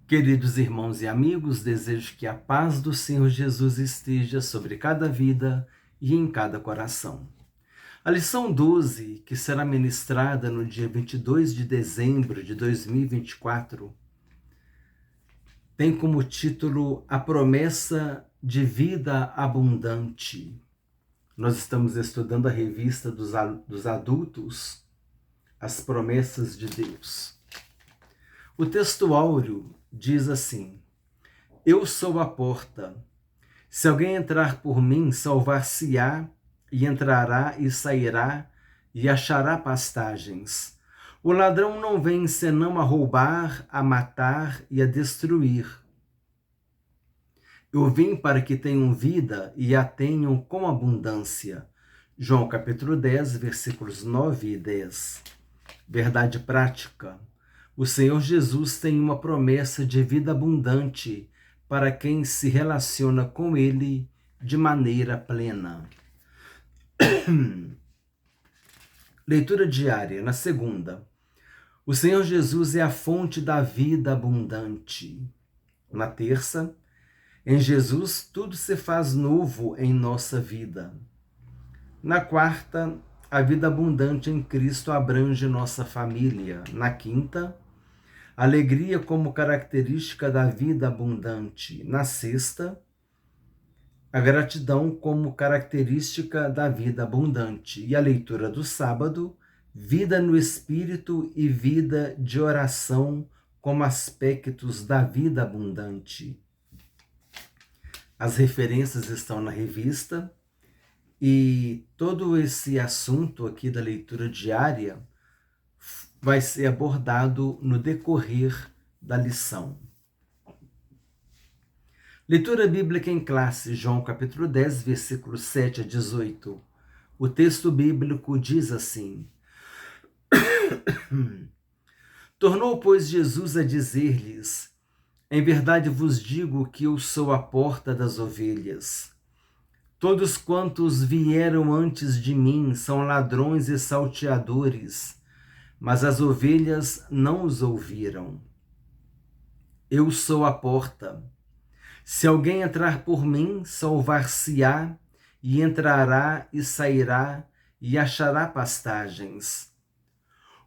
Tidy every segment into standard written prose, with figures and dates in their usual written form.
Queridos irmãos e amigos, desejo que a paz do Senhor Jesus esteja sobre cada vida e em cada coração. A lição 12, que será ministrada no dia 22 de dezembro de 2024, tem como título A Promessa de Vida Abundante. Nós estamos estudando a revista dos adultos, As Promessas de Deus. O texto áureo diz assim: Eu sou a porta. Se alguém entrar por mim, salvar-se-á, e entrará e sairá, e achará pastagens. O ladrão não vem senão a roubar, a matar e a destruir. Eu vim para que tenham vida e a tenham com abundância. João capítulo 10, versículos 9 e 10. Verdade prática. O Senhor Jesus tem uma promessa de vida abundante para quem se relaciona com Ele de maneira plena. Leitura diária, na segunda. O Senhor Jesus é a fonte da vida abundante. Na terça, em Jesus tudo se faz novo em nossa vida. Na quarta, a vida abundante em Cristo abrange nossa família. Na quinta, alegria como característica da vida abundante. Na sexta, a gratidão como característica da vida abundante. E a leitura do sábado, vida no espírito e vida de oração como aspectos da vida abundante. As referências estão na revista e todo esse assunto aqui da leitura diária vai ser abordado no decorrer da lição. Leitura bíblica em classe, João capítulo 10, versículos 7 a 18. O texto bíblico diz assim: Tornou, pois, Jesus a dizer-lhes: Em verdade vos digo que eu sou a porta das ovelhas. Todos quantos vieram antes de mim são ladrões e salteadores, mas as ovelhas não os ouviram. Eu sou a porta. Se alguém entrar por mim, salvar-se-á, e entrará e sairá, e achará pastagens.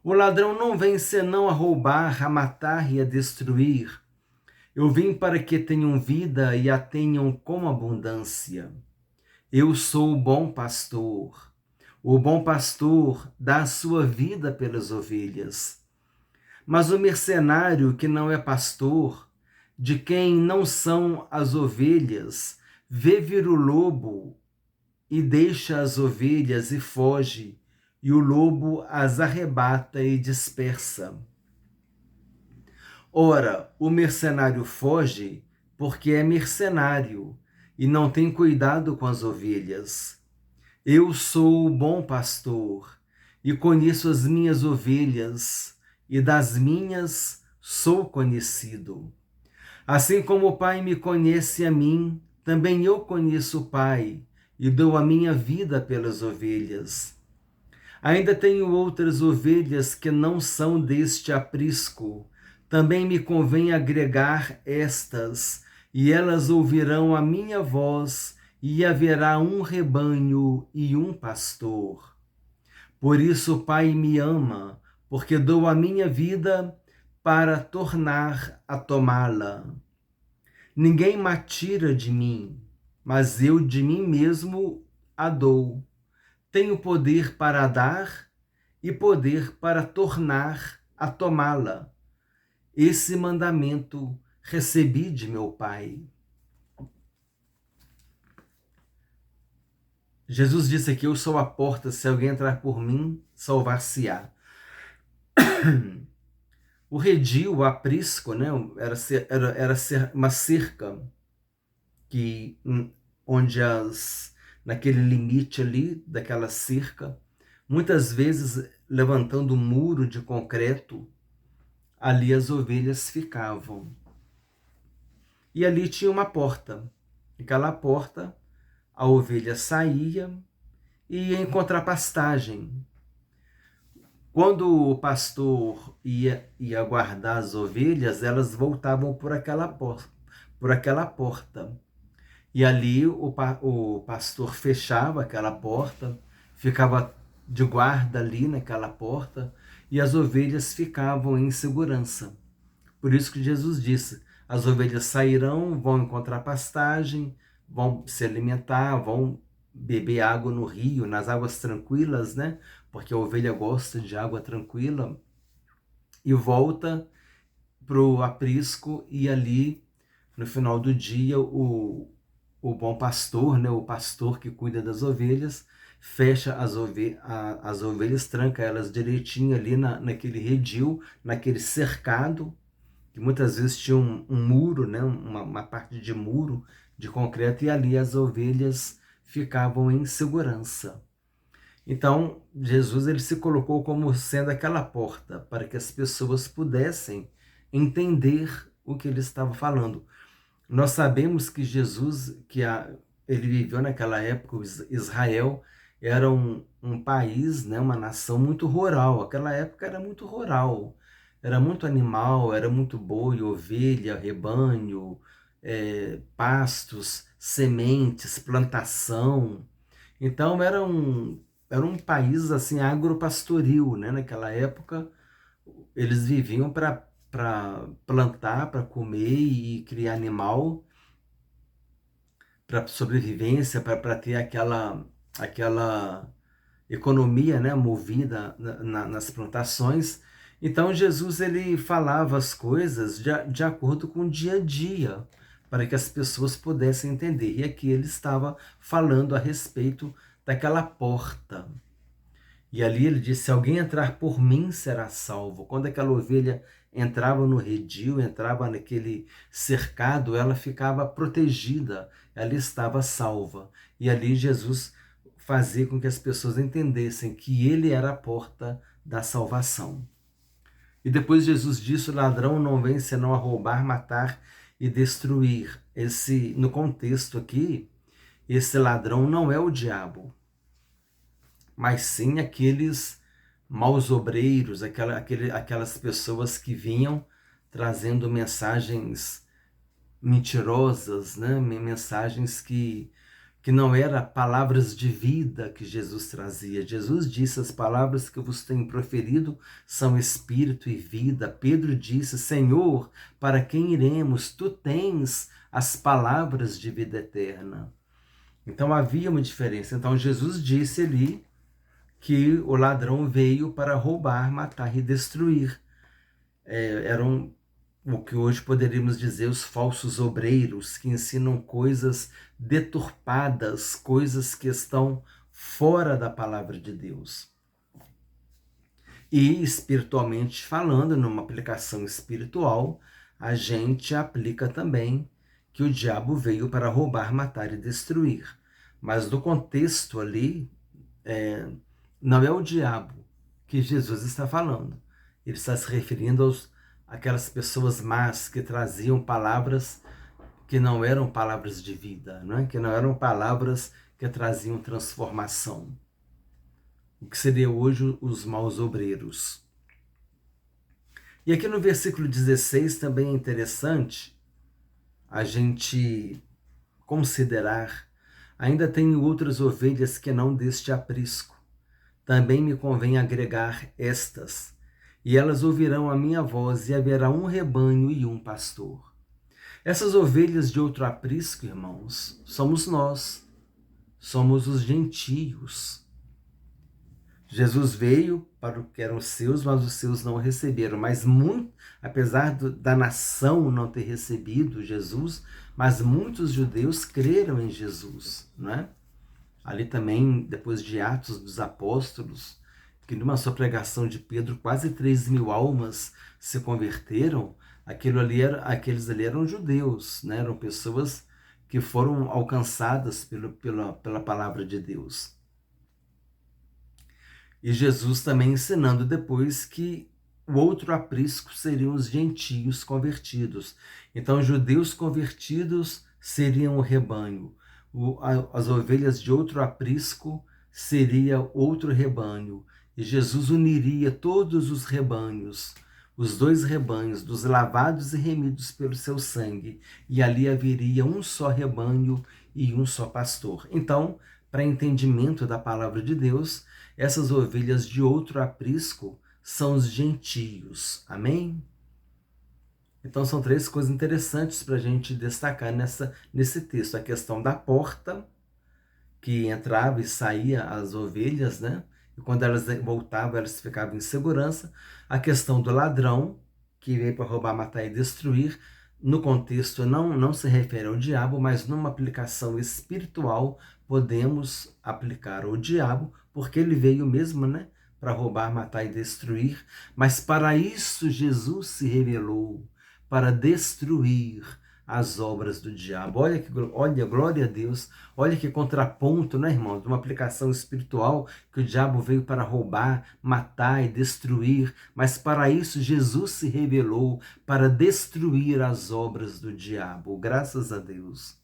O ladrão não vem senão a roubar, a matar e a destruir. Eu vim para que tenham vida e a tenham com abundância. Eu sou o bom pastor. O bom pastor dá a sua vida pelas ovelhas. Mas o mercenário que não é pastor, de quem não são as ovelhas, vê vir o lobo e deixa as ovelhas e foge, e o lobo as arrebata e dispersa. Ora, o mercenário foge porque é mercenário e não tem cuidado com as ovelhas. Eu sou o bom pastor e conheço as minhas ovelhas, e das minhas sou conhecido. Assim como o Pai me conhece a mim, também eu conheço o Pai e dou a minha vida pelas ovelhas. Ainda tenho outras ovelhas que não são deste aprisco. Também me convém agregar estas, e elas ouvirão a minha voz, e haverá um rebanho e um pastor. Por isso o Pai me ama, porque dou a minha vida para tornar a tomá-la. Ninguém me tira de mim, mas eu de mim mesmo a dou. Tenho poder para dar e poder para tornar a tomá-la. Esse mandamento recebi de meu Pai. Jesus disse aqui: Eu sou a porta, se alguém entrar por mim, salvar-se-á. O redil, o aprisco, né, era uma cerca que, onde naquele limite ali daquela cerca, muitas vezes levantando um muro de concreto, ali as ovelhas ficavam. E ali tinha uma porta. Aquela porta, a ovelha saía e ia encontrar pastagem. Quando o pastor ia guardar as ovelhas, elas voltavam por aquela porta. E ali o pastor fechava aquela porta, ficava de guarda ali naquela porta, e as ovelhas ficavam em segurança. Por isso que Jesus disse: as ovelhas sairão, vão encontrar pastagem, vão se alimentar, vão beber água no rio, nas águas tranquilas, né? Porque a ovelha gosta de água tranquila, e volta para o aprisco, e ali, no final do dia, o bom pastor, né? O pastor que cuida das ovelhas, fecha as ovelhas, tranca elas direitinho ali naquele redil, naquele cercado, que muitas vezes tinha um muro, né? Uma parte de muro de concreto, e ali as ovelhas ficavam em segurança. Então, Jesus ele se colocou como sendo aquela porta para que as pessoas pudessem entender o que ele estava falando. Nós sabemos que Jesus, ele viveu naquela época, Israel era um país, né, uma nação muito rural. Aquela época era muito rural, era muito animal, era muito boi, ovelha, rebanho, pastos, sementes, plantação. Então era um país assim agropastoril, né? Naquela época eles viviam para plantar, para comer e criar animal, para sobrevivência, para ter aquela economia, né, movida nas plantações. Então Jesus ele falava as coisas de acordo com o dia a dia, para que as pessoas pudessem entender. E aqui ele estava falando a respeito daquela porta. E ali ele disse: se alguém entrar por mim, será salvo. Quando aquela ovelha entrava no redil, entrava naquele cercado, ela ficava protegida, ela estava salva. E ali Jesus fazia com que as pessoas entendessem que ele era a porta da salvação. E depois Jesus disse: o ladrão não vem senão a roubar, matar e destruir. No contexto aqui, esse ladrão não é o diabo, mas sim aqueles maus obreiros, aquelas pessoas que vinham trazendo mensagens mentirosas, né? Mensagens que não eram palavras de vida que Jesus trazia. Jesus disse: as palavras que eu vos tenho proferido são espírito e vida. Pedro disse: Senhor, para quem iremos? Tu tens as palavras de vida eterna. Então havia uma diferença. Então Jesus disse ali que o ladrão veio para roubar, matar e destruir. Eram o que hoje poderíamos dizer os falsos obreiros, que ensinam coisas deturpadas, coisas que estão fora da palavra de Deus. E espiritualmente falando, numa aplicação espiritual, a gente aplica também que o diabo veio para roubar, matar e destruir. Mas no contexto ali, não é o diabo que Jesus está falando. Ele está se referindo àquelas pessoas más que traziam palavras que não eram palavras de vida, né? Que não eram palavras que traziam transformação. O que seria hoje os maus obreiros. E aqui no versículo 16 também é interessante a gente considerar: ainda tenho outras ovelhas que não deste aprisco. Também me convém agregar estas, e elas ouvirão a minha voz, e haverá um rebanho e um pastor. Essas ovelhas de outro aprisco, irmãos, somos nós, somos os gentios. Jesus veio para o que eram os seus, mas os seus não o receberam. Mas apesar da nação não ter recebido Jesus, mas muitos judeus creram em Jesus, não é? Ali também, depois de Atos dos Apóstolos, que numa só pregação de Pedro, quase 3.000 almas se converteram. Aqueles ali eram judeus, né? Eram pessoas que foram alcançadas pela palavra de Deus. E Jesus também ensinando depois que o outro aprisco seriam os gentios convertidos. Então, judeus convertidos seriam o rebanho. As ovelhas de outro aprisco seria outro rebanho. e Jesus uniria todos os rebanhos, os dois rebanhos, dos lavados e remidos pelo seu sangue, e ali haveria um só rebanho e um só pastor. Então, para entendimento da palavra de Deus, essas ovelhas de outro aprisco são os gentios. Amém? Então são três coisas interessantes para a gente destacar nesse texto. A questão da porta, que entrava e saía as ovelhas, né? E quando elas voltavam, elas ficavam em segurança. A questão do ladrão, que veio para roubar, matar e destruir. No contexto não se refere ao diabo, mas numa aplicação espiritual podemos aplicar ao diabo, porque ele veio mesmo, né? Para roubar, matar e destruir. Mas para isso Jesus se revelou, para destruir as obras do diabo. Olha, glória a Deus. Olha que contraponto, né, irmão? De uma aplicação espiritual, que o diabo veio para roubar, matar e destruir, mas para isso Jesus se revelou, para destruir as obras do diabo. Graças a Deus.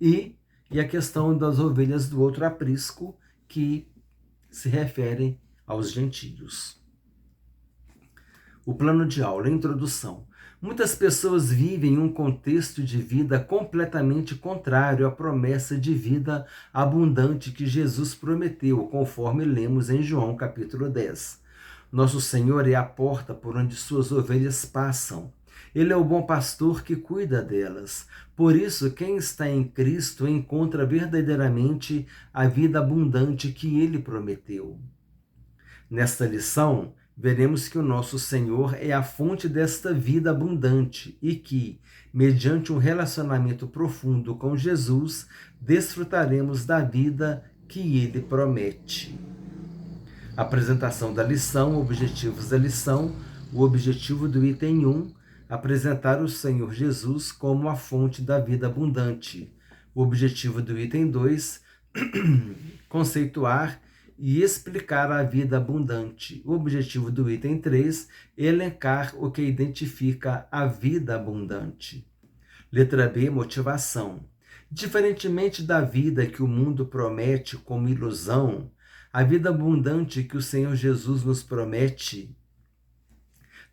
E a questão das ovelhas do outro aprisco, que se referem aos gentios. O plano de aula, a introdução. Muitas pessoas vivem um contexto de vida completamente contrário à promessa de vida abundante que Jesus prometeu, conforme lemos em João capítulo 10. Nosso Senhor é a porta por onde suas ovelhas passam. Ele é o bom pastor que cuida delas. Por isso, quem está em Cristo encontra verdadeiramente a vida abundante que ele prometeu. Nesta lição, veremos que o nosso Senhor é a fonte desta vida abundante e que, mediante um relacionamento profundo com Jesus, desfrutaremos da vida que ele promete. Apresentação da lição, objetivos da lição. O objetivo do item 1, apresentar o Senhor Jesus como a fonte da vida abundante. O objetivo do item 2, conceituar e explicar a vida abundante. O objetivo do item 3, elencar o que identifica a vida abundante. Letra B, motivação. Diferentemente da vida que o mundo promete como ilusão, a vida abundante que o Senhor Jesus nos promete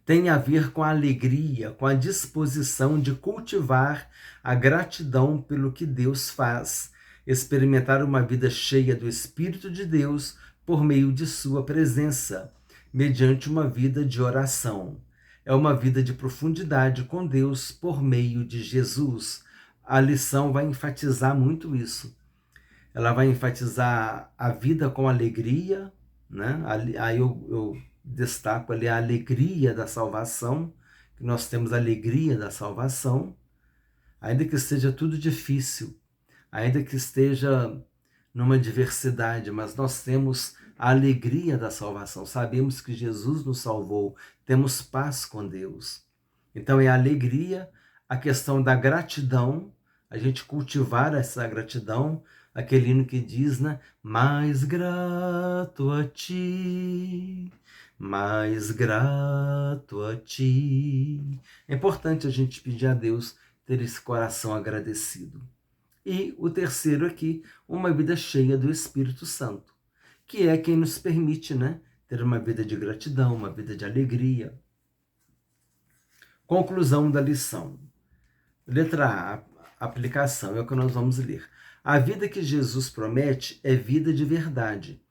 tem a ver com a alegria, com a disposição de cultivar a gratidão pelo que Deus faz, experimentar uma vida cheia do Espírito de Deus por meio de sua presença, mediante uma vida de oração. É uma vida de profundidade com Deus por meio de Jesus. A lição vai enfatizar muito isso. Ela vai enfatizar a vida com alegria, né? Aí eu destaco ali a alegria da salvação, que nós temos a alegria da salvação, ainda que esteja tudo difícil, ainda que esteja numa diversidade, mas nós temos a alegria da salvação. Sabemos que Jesus nos salvou, temos paz com Deus. Então é a alegria, a questão da gratidão, a gente cultivar essa gratidão, aquele hino que diz, né? Mais grato a ti, mais grato a ti. É importante a gente pedir a Deus ter esse coração agradecido. E o terceiro aqui, uma vida cheia do Espírito Santo, que é quem nos permite, né, ter uma vida de gratidão, uma vida de alegria. Conclusão da lição. Letra A, aplicação, é o que nós vamos ler. A vida que Jesus promete é vida de verdade.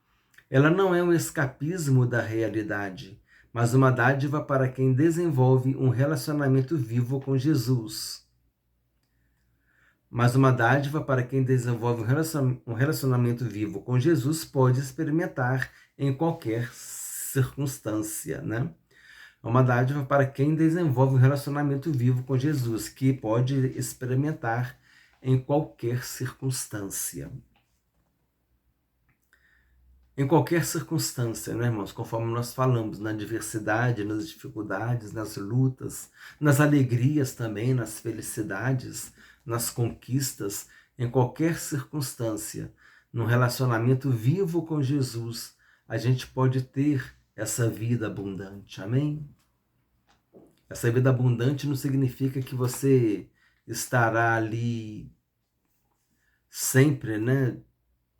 Ela não é um escapismo da realidade, mas uma dádiva para quem desenvolve um relacionamento vivo com Jesus. Mas uma dádiva para quem desenvolve um relacionamento vivo com Jesus pode experimentar em qualquer circunstância, né? É uma dádiva para quem desenvolve um relacionamento vivo com Jesus, que pode experimentar em qualquer circunstância. Em qualquer circunstância, né, irmãos? Conforme nós falamos, na diversidade, nas dificuldades, nas lutas, nas alegrias também, nas felicidades, nas conquistas, em qualquer circunstância, num relacionamento vivo com Jesus, a gente pode ter essa vida abundante, amém? Essa vida abundante não significa que você estará ali sempre, né,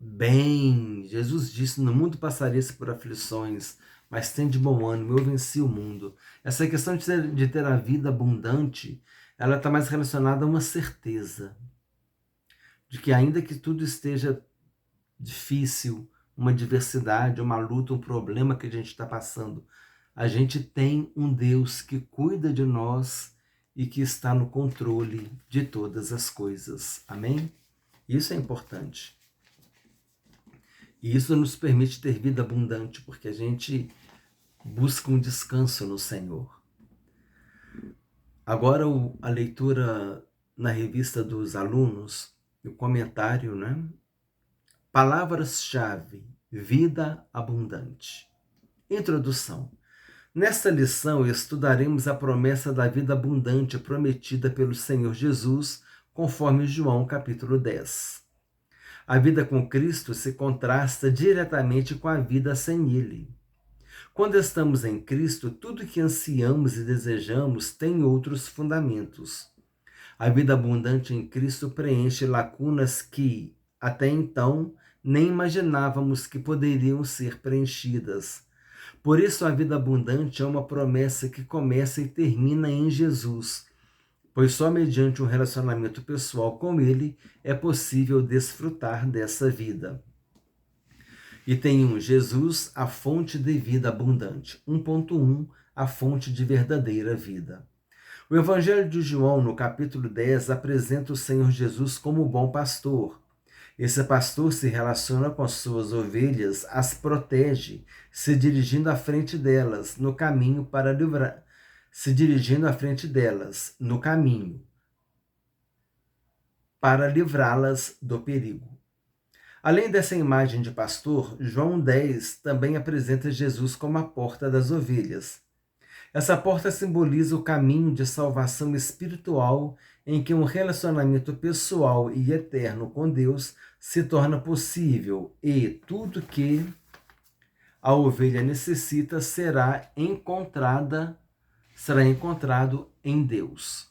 bem. Jesus disse: no mundo passareis por aflições, mas tende bom ânimo, eu venci o mundo. Essa questão de ter a vida abundante, ela está mais relacionada a uma certeza de que, ainda que tudo esteja difícil, uma diversidade, uma luta, um problema que a gente está passando, a gente tem um Deus que cuida de nós e que está no controle de todas as coisas. Amém? Isso é importante. E isso nos permite ter vida abundante, porque a gente busca um descanso no Senhor. Agora, a leitura na revista dos alunos, o comentário, né? Palavras-chave: vida abundante. Introdução. Nesta lição, estudaremos a promessa da vida abundante prometida pelo Senhor Jesus, conforme João capítulo 10. A vida com Cristo se contrasta diretamente com a vida sem Ele. Quando estamos em Cristo, tudo que ansiamos e desejamos tem outros fundamentos. A vida abundante em Cristo preenche lacunas que, até então, nem imaginávamos que poderiam ser preenchidas. Por isso, a vida abundante é uma promessa que começa e termina em Jesus, pois só mediante um relacionamento pessoal com Ele é possível desfrutar dessa vida. Item 1. Jesus, a fonte de vida abundante. 1.1. A fonte de verdadeira vida. O Evangelho de João, no capítulo 10, apresenta o Senhor Jesus como o bom pastor. Esse pastor se relaciona com as suas ovelhas, as protege, se dirigindo à frente delas no caminho para livrar, se dirigindo à frente delas no caminho para livrá-las do perigo. Além dessa imagem de pastor, João 10 também apresenta Jesus como a porta das ovelhas. Essa porta simboliza o caminho de salvação espiritual em que um relacionamento pessoal e eterno com Deus se torna possível e tudo que a ovelha necessita será encontrado em Deus.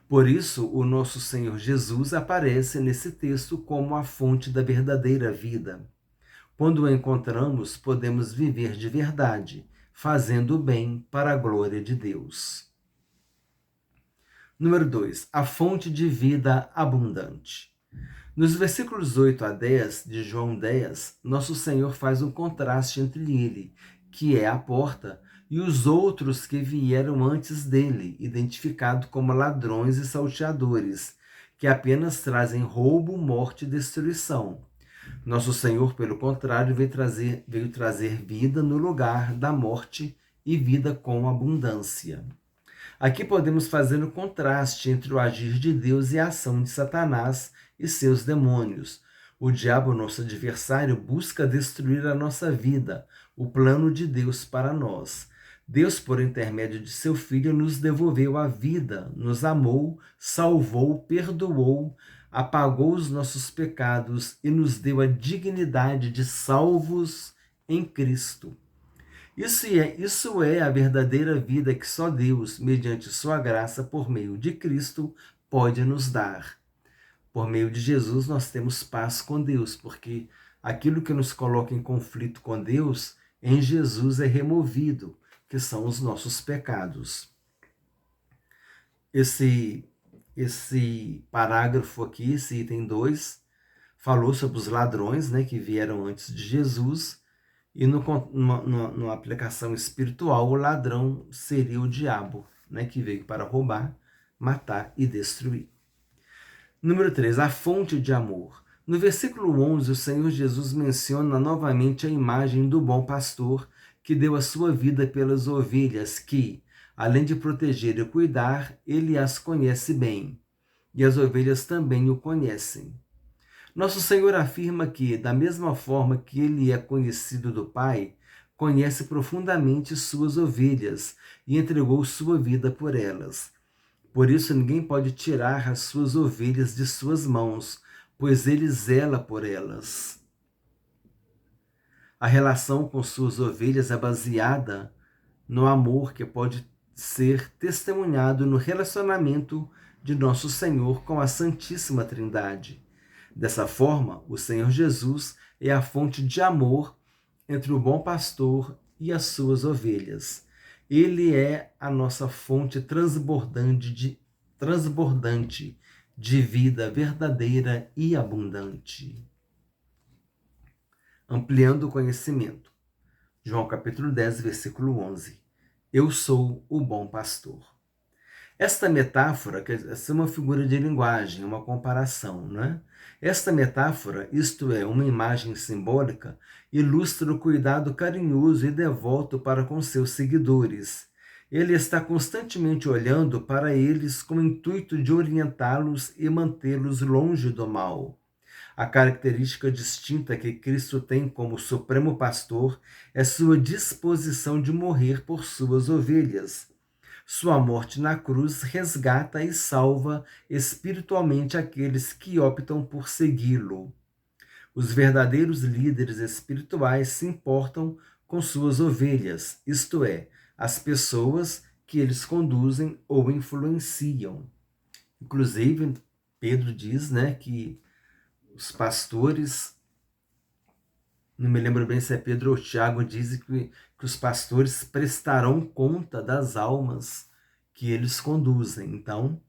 Por isso, o nosso Senhor Jesus aparece nesse texto como a fonte da verdadeira vida. Quando o encontramos, podemos viver de verdade, fazendo o bem para a glória de Deus. Número 2. A fonte de vida abundante. Nos versículos 8 a 10 de João 10, nosso Senhor faz um contraste entre ele, que é a porta, e os outros que vieram antes dele, identificados como ladrões e salteadores, que apenas trazem roubo, morte e destruição. Nosso Senhor, pelo contrário, veio trazer vida no lugar da morte e vida com abundância. Aqui podemos fazer o contraste entre o agir de Deus e a ação de Satanás e seus demônios. O diabo, nosso adversário, busca destruir a nossa vida, o plano de Deus para nós. Deus, por intermédio de seu Filho, nos devolveu a vida, nos amou, salvou, perdoou, apagou os nossos pecados e nos deu a dignidade de salvos em Cristo. Isso é a verdadeira vida que só Deus, mediante sua graça, por meio de Cristo, pode nos dar. Por meio de Jesus, nós temos paz com Deus, porque aquilo que nos coloca em conflito com Deus, em Jesus é removido, que são os nossos pecados. Esse parágrafo aqui, esse item 2, falou sobre os ladrões, né, que vieram antes de Jesus, e numa aplicação espiritual, o ladrão seria o diabo, né, que veio para roubar, matar e destruir. Número 3, a fonte de amor. No versículo 11, o Senhor Jesus menciona novamente a imagem do bom pastor que deu a sua vida pelas ovelhas que, além de proteger e cuidar, ele as conhece bem, e as ovelhas também o conhecem. Nosso Senhor afirma que, da mesma forma que ele é conhecido do Pai, conhece profundamente suas ovelhas e entregou sua vida por elas. Por isso, ninguém pode tirar as suas ovelhas de suas mãos, pois ele zela por elas. A relação com suas ovelhas é baseada no amor que pode ser testemunhado no relacionamento de nosso Senhor com a Santíssima Trindade. Dessa forma, o Senhor Jesus é a fonte de amor entre o bom pastor e as suas ovelhas. Ele é a nossa fonte transbordante de vida verdadeira e abundante. Ampliando o conhecimento. João capítulo 10, versículo 11. Eu sou o bom pastor. Esta metáfora, essa é uma figura de linguagem, uma comparação, não é? Esta metáfora, isto é, uma imagem simbólica, ilustra o cuidado carinhoso e devoto para com seus seguidores. Ele está constantemente olhando para eles com o intuito de orientá-los e mantê-los longe do mal. A característica distinta que Cristo tem como supremo pastor é sua disposição de morrer por suas ovelhas. Sua morte na cruz resgata e salva espiritualmente aqueles que optam por segui-lo. Os verdadeiros líderes espirituais se importam com suas ovelhas, isto é, as pessoas que eles conduzem ou influenciam. Inclusive, Pedro diz, que os pastores, não me lembro bem se é Pedro ou Tiago, diz que os pastores prestarão conta das almas que eles conduzem. Então,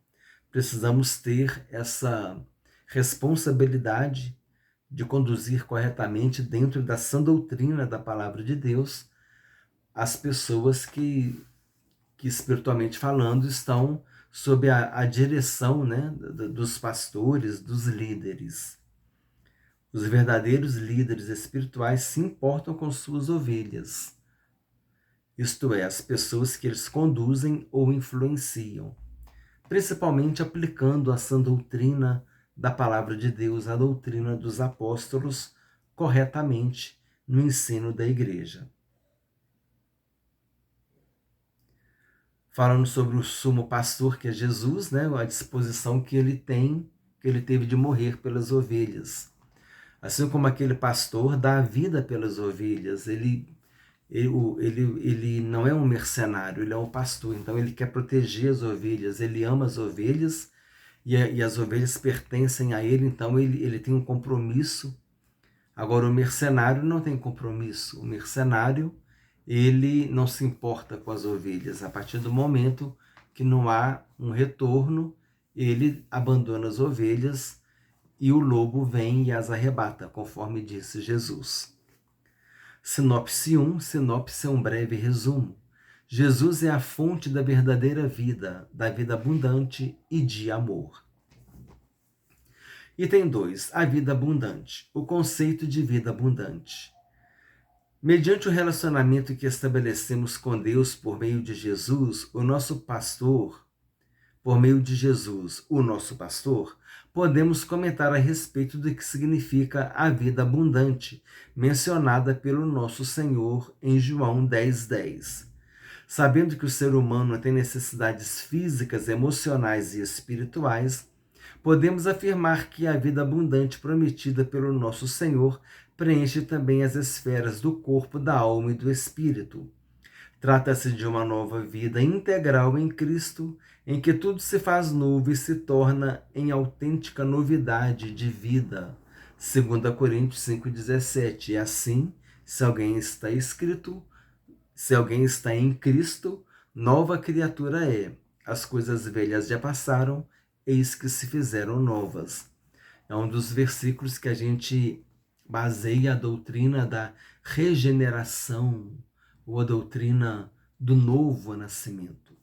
precisamos ter essa responsabilidade de conduzir corretamente dentro da sã doutrina da palavra de Deus as pessoas que espiritualmente falando estão sob a direção, dos pastores, dos líderes. Os verdadeiros líderes espirituais se importam com suas ovelhas, isto é, as pessoas que eles conduzem ou influenciam, principalmente aplicando a sã doutrina da palavra de Deus, a doutrina dos apóstolos, corretamente no ensino da igreja. Falando sobre o sumo pastor, que é Jesus, a disposição que ele teve de morrer pelas ovelhas. Assim como aquele pastor dá a vida pelas ovelhas, ele não é um mercenário, ele é um pastor, então ele quer proteger as ovelhas, ele ama as ovelhas e as ovelhas pertencem a ele, então ele tem um compromisso. Agora, o mercenário não tem compromisso, o mercenário ele não se importa com as ovelhas. A partir do momento que não há um retorno, ele abandona as ovelhas e o lobo vem e as arrebata, conforme disse Jesus. Sinopse 1, sinopse é um breve resumo. Jesus é a fonte da verdadeira vida, da vida abundante e de amor. Item 2, a vida abundante, o conceito de vida abundante. Mediante o relacionamento que estabelecemos com Deus por meio de Jesus, o nosso pastor, podemos comentar a respeito do que significa a vida abundante, mencionada pelo nosso Senhor em João 10:10. Sabendo que o ser humano tem necessidades físicas, emocionais e espirituais, podemos afirmar que a vida abundante prometida pelo nosso Senhor preenche também as esferas do corpo, da alma e do espírito. Trata-se de uma nova vida integral em Cristo, em que tudo se faz novo e se torna em autêntica novidade de vida. 2 Coríntios 5,17. E assim, se alguém está em Cristo, nova criatura é. As coisas velhas já passaram, eis que se fizeram novas. É um dos versículos que a gente baseia a doutrina da regeneração, ou a doutrina do novo nascimento.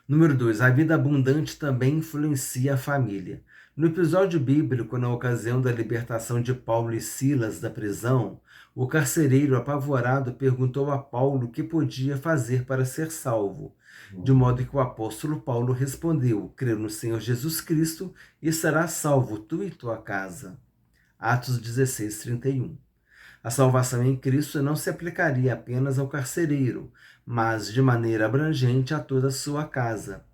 Número 2, a vida abundante também influencia a família. No episódio bíblico, na ocasião da libertação de Paulo e Silas da prisão, o carcereiro apavorado perguntou a Paulo o que podia fazer para ser salvo, de modo que o apóstolo Paulo respondeu: crê no Senhor Jesus Cristo e serás salvo tu e tua casa. Atos 16:31. A salvação em Cristo não se aplicaria apenas ao carcereiro, mas de maneira abrangente a toda a sua casa.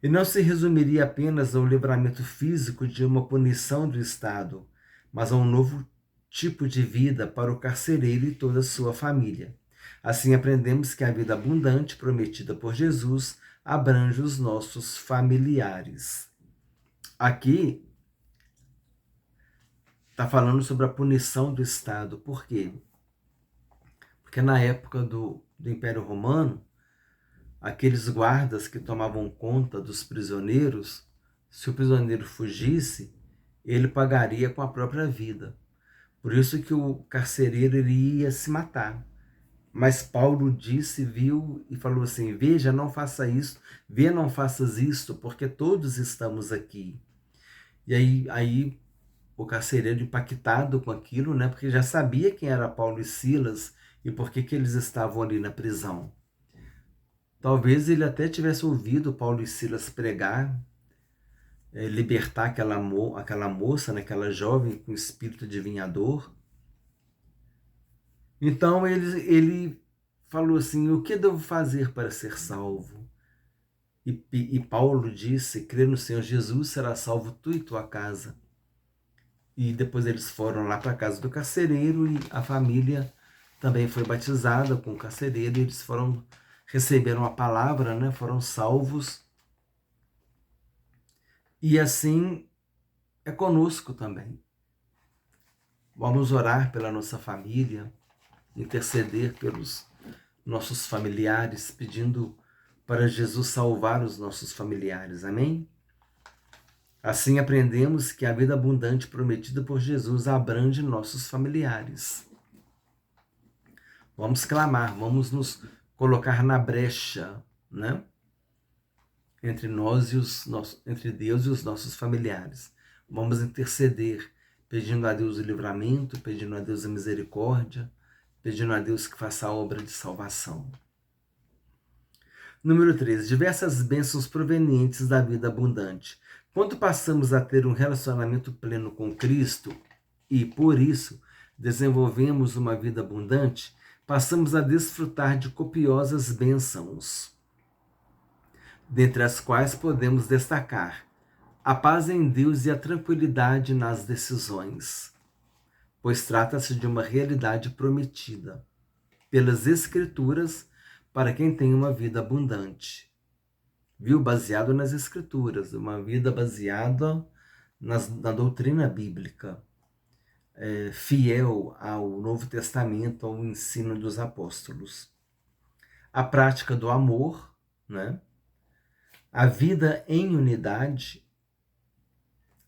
E não se resumiria apenas ao livramento físico de uma punição do Estado, mas a um novo tipo de vida para o carcereiro e toda a sua família. Assim aprendemos que a vida abundante prometida por Jesus abrange os nossos familiares. Aqui está falando sobre a punição do Estado. Por quê? Porque na época do Império Romano, aqueles guardas que tomavam conta dos prisioneiros, se o prisioneiro fugisse, ele pagaria com a própria vida. Por isso que o carcereiro ele ia se matar. Mas Paulo disse, viu e falou assim: veja, não faça isso, vê, não faças isto, porque todos estamos aqui. E aí o carcereiro, impactado com aquilo, né, porque já sabia quem era Paulo e Silas e por que eles estavam ali na prisão. Talvez ele até tivesse ouvido Paulo e Silas pregar, libertar aquela moça, né, aquela jovem com espírito adivinhador. Então ele falou assim: o que devo fazer para ser salvo? E Paulo disse: crê no Senhor Jesus, será salvo tu e tua casa. E depois eles foram lá para a casa do carcereiro e a família também foi batizada com o carcereiro. E eles receberam a palavra, né? Foram salvos. E assim é conosco também. Vamos orar pela nossa família, interceder pelos nossos familiares, pedindo para Jesus salvar os nossos familiares. Amém? Assim aprendemos que a vida abundante prometida por Jesus abrange nossos familiares. Vamos clamar, vamos nos colocar na brecha, né? Entre Deus e os nossos familiares. Vamos interceder, pedindo a Deus o livramento, pedindo a Deus a misericórdia, pedindo a Deus que faça a obra de salvação. Número 3. Diversas bênçãos provenientes da vida abundante. Quando passamos a ter um relacionamento pleno com Cristo e, por isso, desenvolvemos uma vida abundante, passamos a desfrutar de copiosas bênçãos, dentre as quais podemos destacar a paz em Deus e a tranquilidade nas decisões, pois trata-se de uma realidade prometida pelas Escrituras para quem tem uma vida abundante. Viu? Baseado nas Escrituras, uma vida baseada na doutrina bíblica, fiel ao Novo Testamento, ao ensino dos apóstolos. A prática do amor, né? A vida em unidade.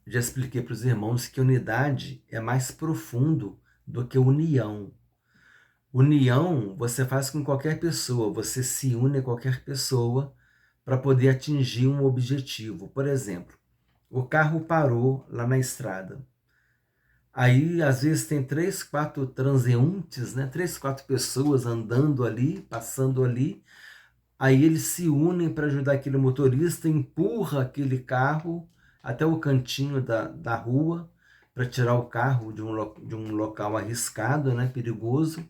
Já expliquei para os irmãos que unidade é mais profundo do que união. União você faz com qualquer pessoa, você se une a qualquer pessoa para poder atingir um objetivo. Por exemplo, o carro parou lá na estrada. Aí, às vezes, tem 3, 4 transeuntes, né? 3, 4 pessoas andando ali, passando ali. Aí eles se unem para ajudar aquele motorista, empurra aquele carro até o cantinho da rua para tirar o carro de um local arriscado, né? Perigoso.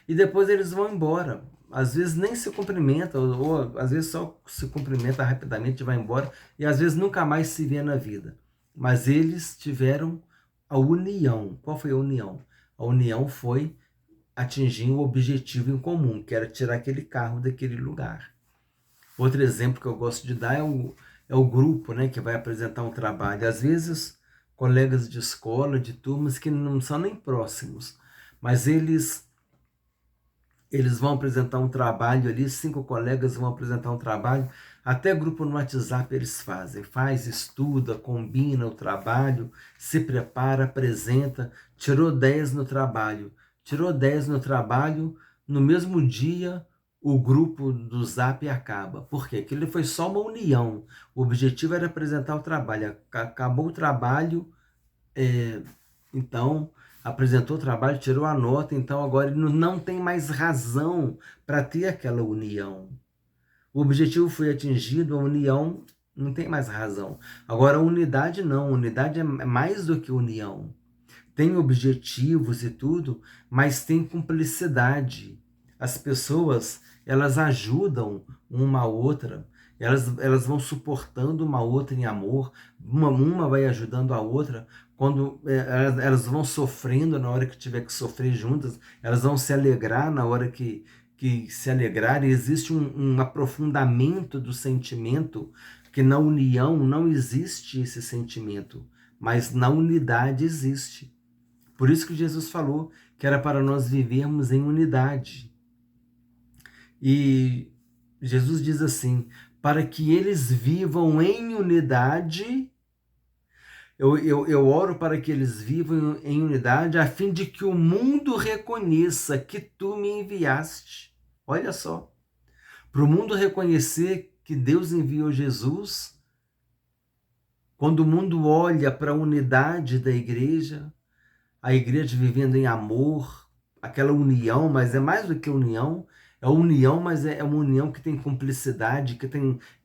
E depois eles vão embora. Às vezes nem se cumprimenta, ou às vezes só se cumprimenta rapidamente e vai embora, e às vezes nunca mais se vê na vida. Mas eles tiveram a união. Qual foi a união? A união foi atingir um objetivo em comum, que era tirar aquele carro daquele lugar. Outro exemplo que eu gosto de dar é o grupo, né, que vai apresentar um trabalho. Às vezes, colegas de escola, de turmas que não são nem próximos, mas eles vão apresentar um trabalho ali, 5 colegas vão apresentar um trabalho, até grupo no WhatsApp eles fazem, estuda, combina o trabalho, se prepara, apresenta, tirou 10 no trabalho, no mesmo dia o grupo do Zap acaba. Por quê? Porque ele foi só uma união, o objetivo era apresentar o trabalho, acabou o trabalho, então apresentou o trabalho, tirou a nota, então agora ele não tem mais razão para ter aquela união. O objetivo foi atingido, a união não tem mais razão. Agora a unidade não, a unidade é mais do que união. Tem objetivos e tudo, mas tem cumplicidade. As pessoas, elas ajudam uma a outra, elas vão suportando uma outra em amor, uma vai ajudando a outra, quando elas vão sofrendo na hora que tiver que sofrer juntas, elas vão se alegrar na hora que se alegrar, e existe um aprofundamento do sentimento, que na união não existe esse sentimento, mas na unidade existe. Por isso que Jesus falou que era para nós vivermos em unidade. E Jesus diz assim, para que eles vivam em unidade. Eu oro para que eles vivam em unidade, a fim de que o mundo reconheça que tu me enviaste. Olha só, para o mundo reconhecer que Deus enviou Jesus, quando o mundo olha para a unidade da igreja, a igreja vivendo em amor, aquela união, mas é mais do que união, é união, mas é uma união que tem cumplicidade,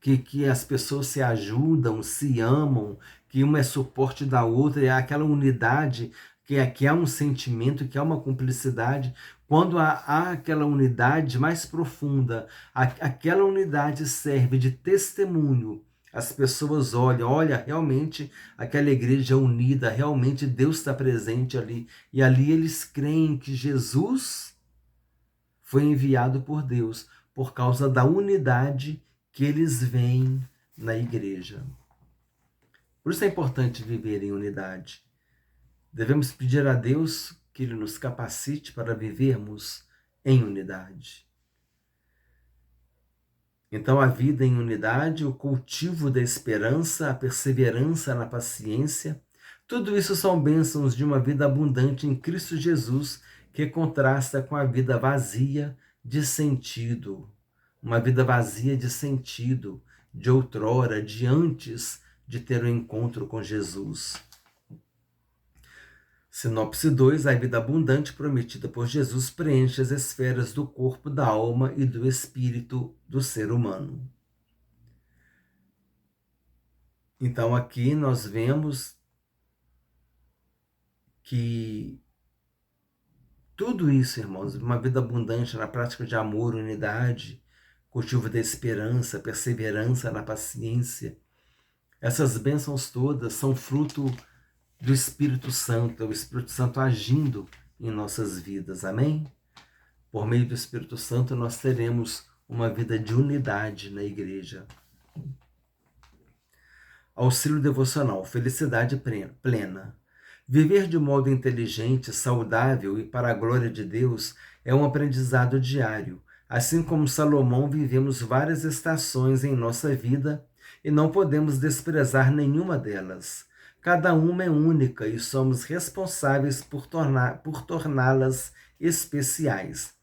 que as pessoas se ajudam, se amam, que uma é suporte da outra, é aquela unidade que é um sentimento, que é uma cumplicidade. Quando há aquela unidade mais profunda, aquela unidade serve de testemunho. As pessoas olham, olha, realmente aquela igreja unida, realmente Deus está presente ali. E ali eles creem que Jesus foi enviado por Deus por causa da unidade que eles veem na igreja. Por isso é importante viver em unidade. Devemos pedir a Deus que Ele nos capacite para vivermos em unidade. Então, a vida em unidade, o cultivo da esperança, a perseverança na paciência, tudo isso são bênçãos de uma vida abundante em Cristo Jesus, que contrasta com a vida vazia de sentido. Uma vida vazia de sentido, de outrora, de antes de ter o encontro com Jesus. Sinopse 2, a vida abundante prometida por Jesus preenche as esferas do corpo, da alma e do espírito do ser humano. Então aqui nós vemos que tudo isso, irmãos, uma vida abundante na prática de amor, unidade, cultivo da esperança, perseverança na paciência, essas bênçãos todas são fruto do Espírito Santo, é o Espírito Santo agindo em nossas vidas, amém? Por meio do Espírito Santo nós teremos uma vida de unidade na igreja. Auxílio devocional, felicidade plena. Viver de modo inteligente, saudável e para a glória de Deus é um aprendizado diário. Assim como Salomão, vivemos várias estações em nossa vida e não podemos desprezar nenhuma delas. Cada uma é única e somos responsáveis por torná-las especiais.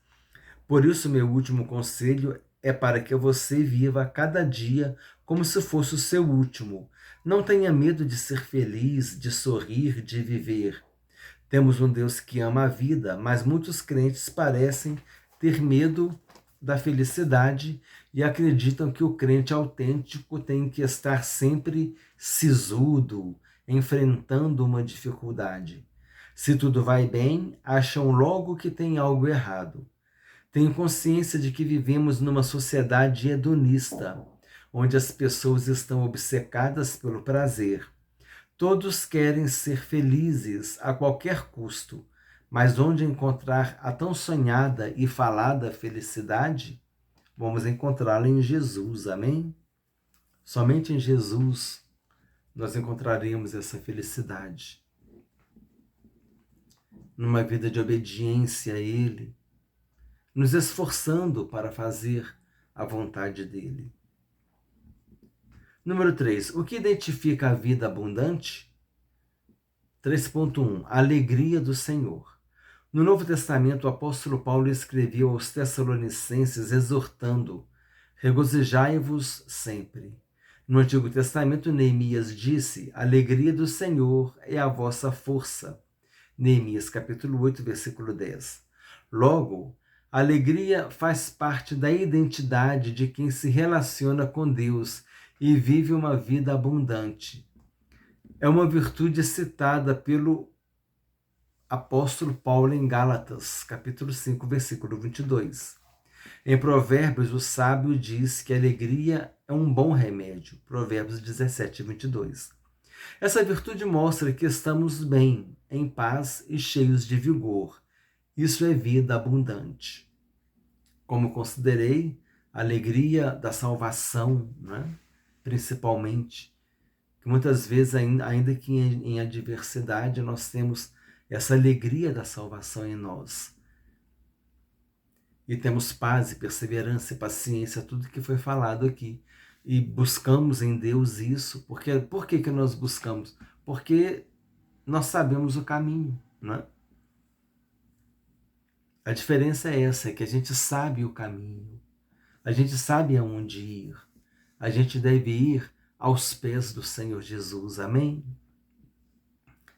Por isso, meu último conselho é para que você viva cada dia como se fosse o seu último. Não tenha medo de ser feliz, de sorrir, de viver. Temos um Deus que ama a vida, mas muitos crentes parecem ter medo da felicidade e acreditam que o crente autêntico tem que estar sempre sisudo, enfrentando uma dificuldade. Se tudo vai bem, acham logo que tem algo errado. Tenho consciência de que vivemos numa sociedade hedonista, onde as pessoas estão obcecadas pelo prazer. Todos querem ser felizes a qualquer custo, mas onde encontrar a tão sonhada e falada felicidade? Vamos encontrá-la em Jesus, amém? Somente em Jesus nós encontraremos essa felicidade. Numa vida de obediência a Ele, nos esforçando para fazer a vontade dEle. Número 3. O que identifica a vida abundante? 3.1. A alegria do Senhor. No Novo Testamento, o apóstolo Paulo escreveu aos Tessalonicenses exortando: regozijai-vos sempre. No Antigo Testamento, Neemias disse: a alegria do Senhor é a vossa força. Neemias capítulo 8, versículo 10. Logo, a alegria faz parte da identidade de quem se relaciona com Deus e vive uma vida abundante. É uma virtude citada pelo apóstolo Paulo em Gálatas, capítulo 5, versículo 22. Em Provérbios, o sábio diz que a alegria é um bom remédio. Provérbios 17, 22. Essa virtude mostra que estamos bem, em paz e cheios de vigor. Isso é vida abundante. Como considerei, a alegria da salvação, né? Principalmente, que muitas vezes, ainda que em adversidade, nós temos essa alegria da salvação em nós. E temos paz e perseverança e paciência, tudo que foi falado aqui. E buscamos em Deus isso. Porque, por que nós buscamos? Porque nós sabemos o caminho, né? A diferença é essa, é que a gente sabe o caminho. A gente sabe aonde ir. A gente deve ir aos pés do Senhor Jesus. Amém?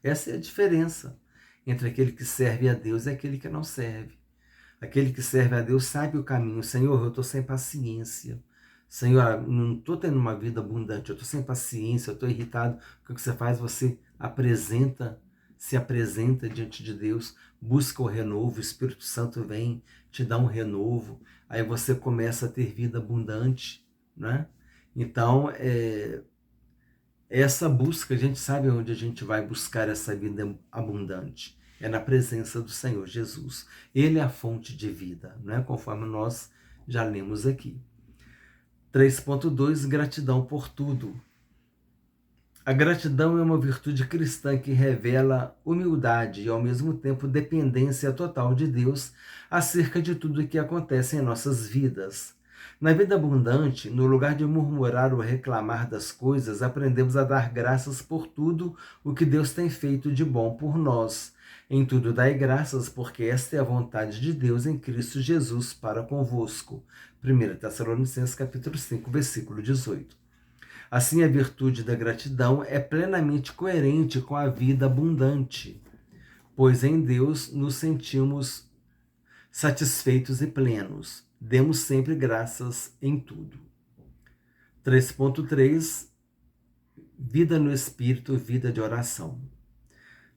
Essa é a diferença entre aquele que serve a Deus e aquele que não serve. Aquele que serve a Deus sabe o caminho. Senhor, eu estou sem paciência. Senhor, não estou tendo uma vida abundante, eu estou sem paciência, eu estou irritado. O que você faz? Você se apresenta diante de Deus, busca o renovo, o Espírito Santo vem, te dá um renovo, aí você começa a ter vida abundante, né? Então, essa busca, a gente sabe onde a gente vai buscar essa vida abundante. É na presença do Senhor Jesus. Ele é a fonte de vida, né? Conforme nós já lemos aqui. 3.2, gratidão por tudo. A gratidão é uma virtude cristã que revela humildade e, ao mesmo tempo, dependência total de Deus acerca de tudo o que acontece em nossas vidas. Na vida abundante, no lugar de murmurar ou reclamar das coisas, aprendemos a dar graças por tudo o que Deus tem feito de bom por nós. Em tudo dai graças, porque esta é a vontade de Deus em Cristo Jesus para convosco. 1 Tessalonicenses capítulo 5, versículo 18. Assim, a virtude da gratidão é plenamente coerente com a vida abundante, pois em Deus nos sentimos satisfeitos e plenos. Demos sempre graças em tudo. 3.3, vida no Espírito, vida de oração.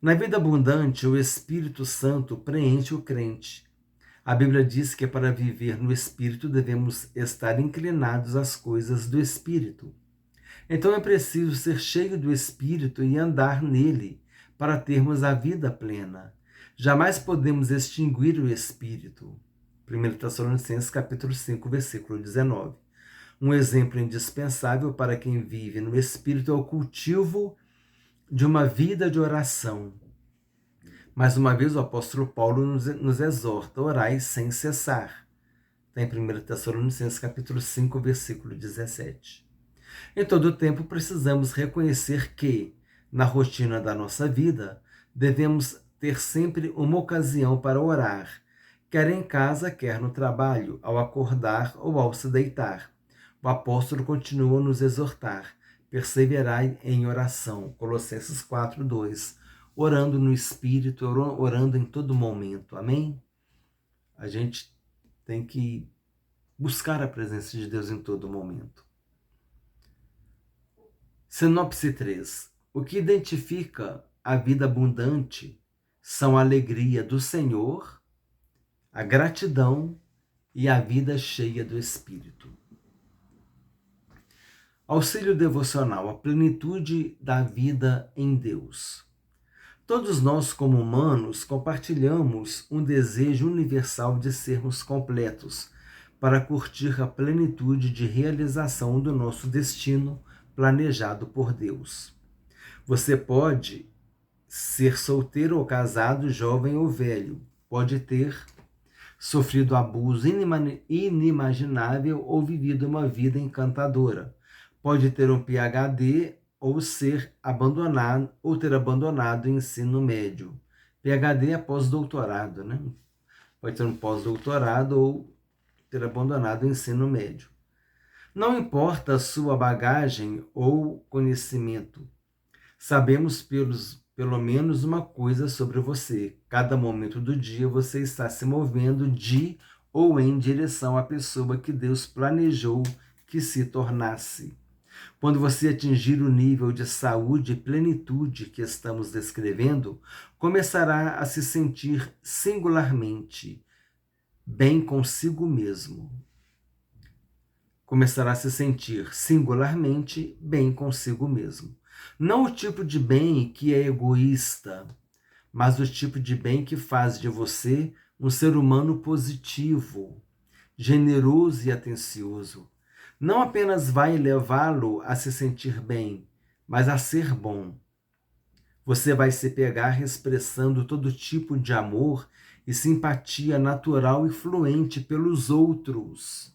Na vida abundante, o Espírito Santo preenche o crente. A Bíblia diz que para viver no Espírito devemos estar inclinados às coisas do Espírito. Então é preciso ser cheio do Espírito e andar nele para termos a vida plena. Jamais podemos extinguir o Espírito. 1 Tessalonicenses capítulo 5, versículo 19. Um exemplo indispensável para quem vive no Espírito é o cultivo de uma vida de oração. Mais uma vez, o apóstolo Paulo nos exorta: orai sem cessar. Está em 1 Tessalonicenses capítulo 5, versículo 17. Em todo tempo, precisamos reconhecer que, na rotina da nossa vida, devemos ter sempre uma ocasião para orar, quer em casa, quer no trabalho, ao acordar ou ao se deitar. O apóstolo continua a nos exortar: perseverai em oração. Colossenses 4:2. Orando no Espírito, orando em todo momento. Amém? A gente tem que buscar a presença de Deus em todo momento. Sinopse 3. O que identifica a vida abundante são a alegria do Senhor, a gratidão e a vida cheia do Espírito. Auxílio devocional, a plenitude da vida em Deus. Todos nós, como humanos, compartilhamos um desejo universal de sermos completos, para curtir a plenitude de realização do nosso destino planejado por Deus. Você pode ser solteiro ou casado, jovem ou velho, pode ter sofrido abuso inimaginável ou vivido uma vida encantadora, pode ter um PhD ou ser abandonado ou ter abandonado o ensino médio. PhD é pós-doutorado, né? Pode ter um pós-doutorado ou ter abandonado o ensino médio. Não importa a sua bagagem ou conhecimento, sabemos pelo menos uma coisa sobre você. Cada momento do dia você está se movendo de ou em direção à pessoa que Deus planejou que se tornasse. Quando você atingir o nível de saúde e plenitude que estamos descrevendo, começará a se sentir singularmente bem consigo mesmo. Começará a se sentir singularmente bem consigo mesmo. Não o tipo de bem que é egoísta, mas o tipo de bem que faz de você um ser humano positivo, generoso e atencioso. Não apenas vai levá-lo a se sentir bem, mas a ser bom. Você vai se pegar expressando todo tipo de amor e simpatia natural e fluente pelos outros.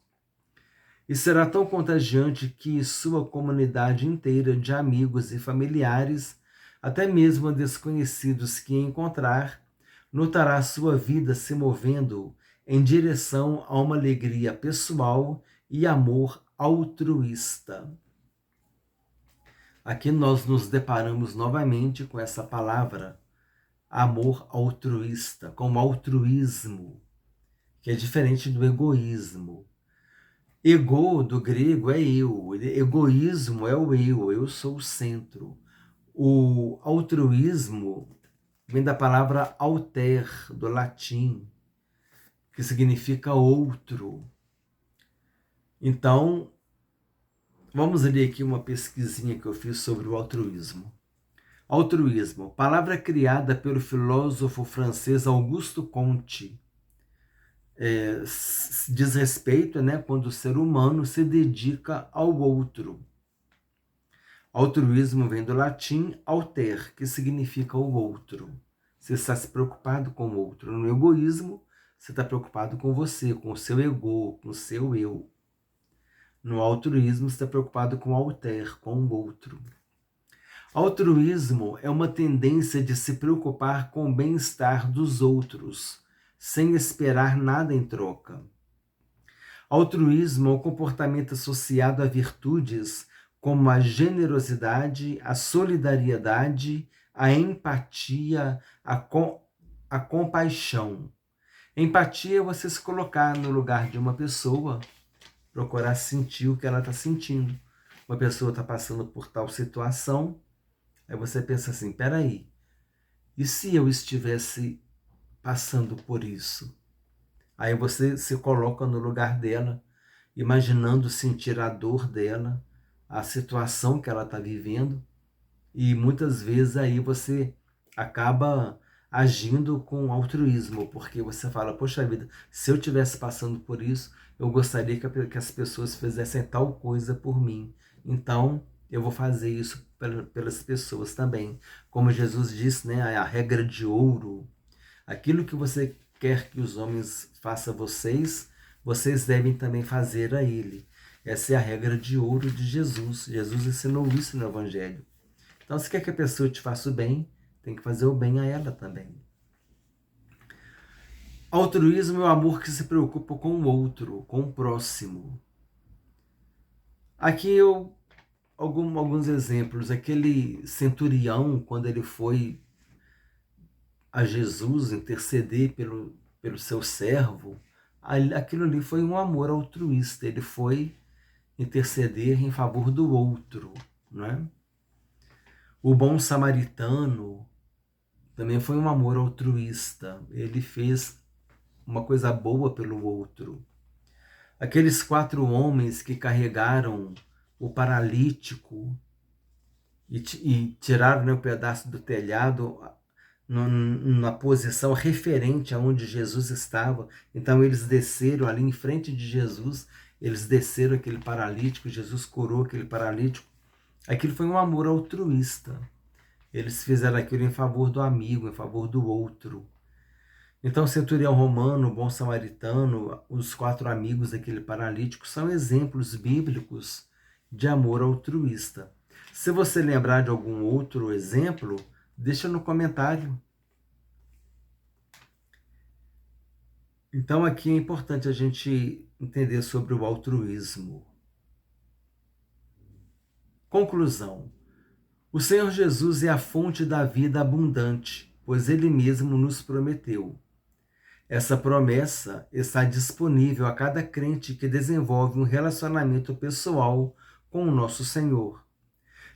E será tão contagiante que sua comunidade inteira de amigos e familiares, até mesmo desconhecidos que encontrar, notará sua vida se movendo em direção a uma alegria pessoal e amor altruísta. Aqui nós nos deparamos novamente com essa palavra, amor altruísta, como altruísmo, que é diferente do egoísmo. Ego, do grego, é eu. Egoísmo é o eu sou o centro. O altruísmo vem da palavra alter, do latim, que significa outro. Então, vamos ler aqui uma pesquisinha que eu fiz sobre o altruísmo. Altruísmo, palavra criada pelo filósofo francês Auguste Comte, diz respeito, quando o ser humano se dedica ao outro. Altruísmo vem do latim alter, que significa o outro. Você está se preocupado com o outro. No egoísmo, você está preocupado com você, com o seu ego, com o seu eu. No altruísmo, você está preocupado com o alter, com o outro. Altruísmo é uma tendência de se preocupar com o bem-estar dos outros, sem esperar nada em troca. Altruísmo é um comportamento associado a virtudes como a generosidade, a solidariedade, a empatia, a compaixão. Empatia é você se colocar no lugar de uma pessoa, procurar sentir o que ela está sentindo. Uma pessoa está passando por tal situação, aí você pensa assim, peraí, e se eu estivesse passando por isso? Aí você se coloca no lugar dela, imaginando sentir a dor dela, a situação que ela está vivendo, e muitas vezes aí você acaba agindo com altruísmo, porque você fala, poxa vida, se eu estivesse passando por isso, eu gostaria que as pessoas fizessem tal coisa por mim. Então, eu vou fazer isso pelas pessoas também. Como Jesus disse, a regra de ouro, aquilo que você quer que os homens façam a vocês, vocês devem também fazer a ele. Essa é a regra de ouro de Jesus. Jesus ensinou isso no Evangelho. Então, se quer que a pessoa te faça o bem, tem que fazer o bem a ela também. Altruísmo é o amor que se preocupa com o outro, com o próximo. Aqui alguns exemplos. Aquele centurião, quando ele foi a Jesus interceder pelo seu servo, aquilo ali foi um amor altruísta. Ele foi interceder em favor do outro, né? O bom samaritano também foi um amor altruísta. Ele fez uma coisa boa pelo outro. Aqueles 4 homens que carregaram o paralítico e tiraram o pedaço do telhado na posição referente aonde Jesus estava. Então eles desceram ali em frente de Jesus, eles desceram aquele paralítico, Jesus curou aquele paralítico. Aquilo foi um amor altruísta. Eles fizeram aquilo em favor do amigo, em favor do outro. Então, o centurião romano, o bom samaritano, os 4 amigos daquele paralítico são exemplos bíblicos de amor altruísta. Se você lembrar de algum outro exemplo, deixa no comentário. Então, aqui é importante a gente entender sobre o altruísmo. Conclusão. O Senhor Jesus é a fonte da vida abundante, pois Ele mesmo nos prometeu. Essa promessa está disponível a cada crente que desenvolve um relacionamento pessoal com o nosso Senhor.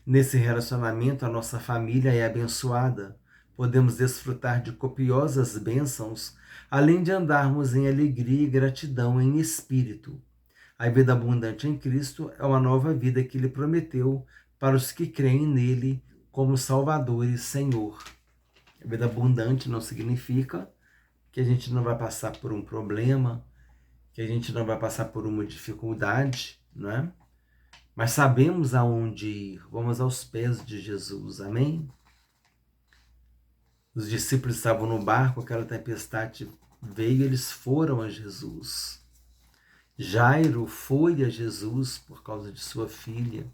Nesse relacionamento, a nossa família é abençoada. Podemos desfrutar de copiosas bênçãos, além de andarmos em alegria e gratidão em espírito. A vida abundante em Cristo é uma nova vida que Ele prometeu para os que creem nele como Salvador e Senhor. A vida abundante não significa que a gente não vai passar por um problema, que a gente não vai passar por uma dificuldade, né? Mas sabemos aonde ir, vamos aos pés de Jesus, amém? Os discípulos estavam no barco, aquela tempestade veio, eles foram a Jesus. Jairo foi a Jesus por causa de sua filha.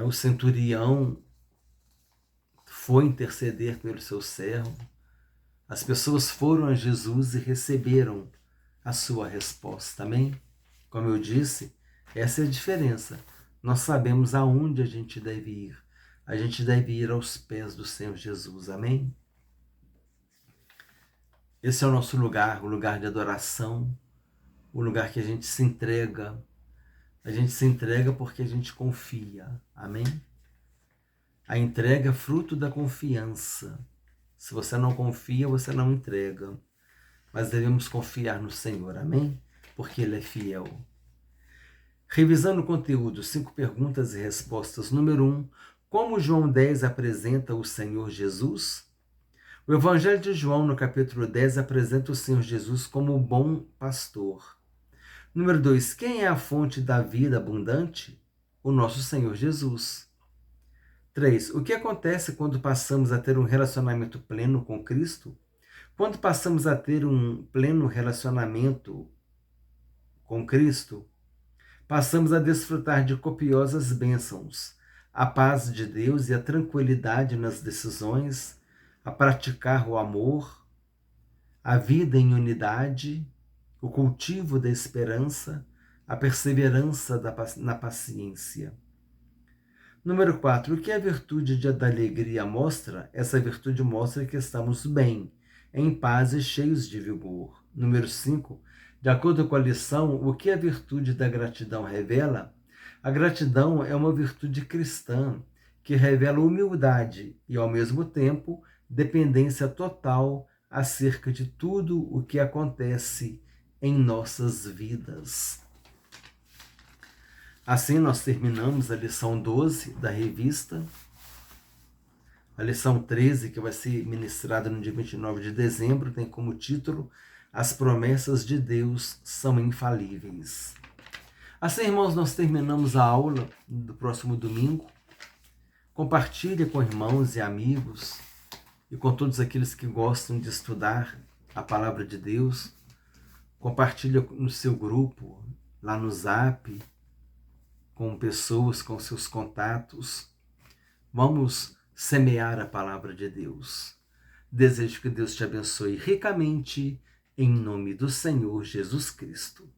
O centurião foi interceder pelo seu servo. As pessoas foram a Jesus e receberam a sua resposta. Amém? Como eu disse, essa é a diferença. Nós sabemos aonde a gente deve ir. A gente deve ir aos pés do Senhor Jesus. Amém? Esse é o nosso lugar, o lugar de adoração, o lugar que a gente se entrega. A gente se entrega porque a gente confia. Amém? A entrega é fruto da confiança. Se você não confia, você não entrega. Mas devemos confiar no Senhor. Amém? Porque Ele é fiel. Revisando o conteúdo, 5 perguntas e respostas. Número 1. Como João 10 apresenta o Senhor Jesus? O Evangelho de João, no capítulo 10, apresenta o Senhor Jesus como o bom pastor. Número 2. Quem é a fonte da vida abundante? O nosso Senhor Jesus. 3. O que acontece quando passamos a ter um relacionamento pleno com Cristo? Quando passamos a ter um pleno relacionamento com Cristo, passamos a desfrutar de copiosas bênçãos, a paz de Deus e a tranquilidade nas decisões, a praticar o amor, a vida em unidade, o cultivo da esperança, a perseverança na paciência. Número 4. O que a virtude da alegria mostra? Essa virtude mostra que estamos bem, em paz e cheios de vigor. Número 5. De acordo com a lição, o que a virtude da gratidão revela? A gratidão é uma virtude cristã que revela humildade e, ao mesmo tempo, dependência total acerca de tudo o que acontece em nossas vidas. Assim, nós terminamos a lição 12 da revista. A lição 13, que vai ser ministrada no dia 29 de dezembro, tem como título As promessas de Deus são infalíveis. Assim, irmãos, nós terminamos a aula do próximo domingo. Compartilhe com irmãos e amigos e com todos aqueles que gostam de estudar a palavra de Deus. Compartilhe no seu grupo, lá no Zap, com pessoas, com seus contatos. Vamos semear a palavra de Deus. Desejo que Deus te abençoe ricamente, em nome do Senhor Jesus Cristo.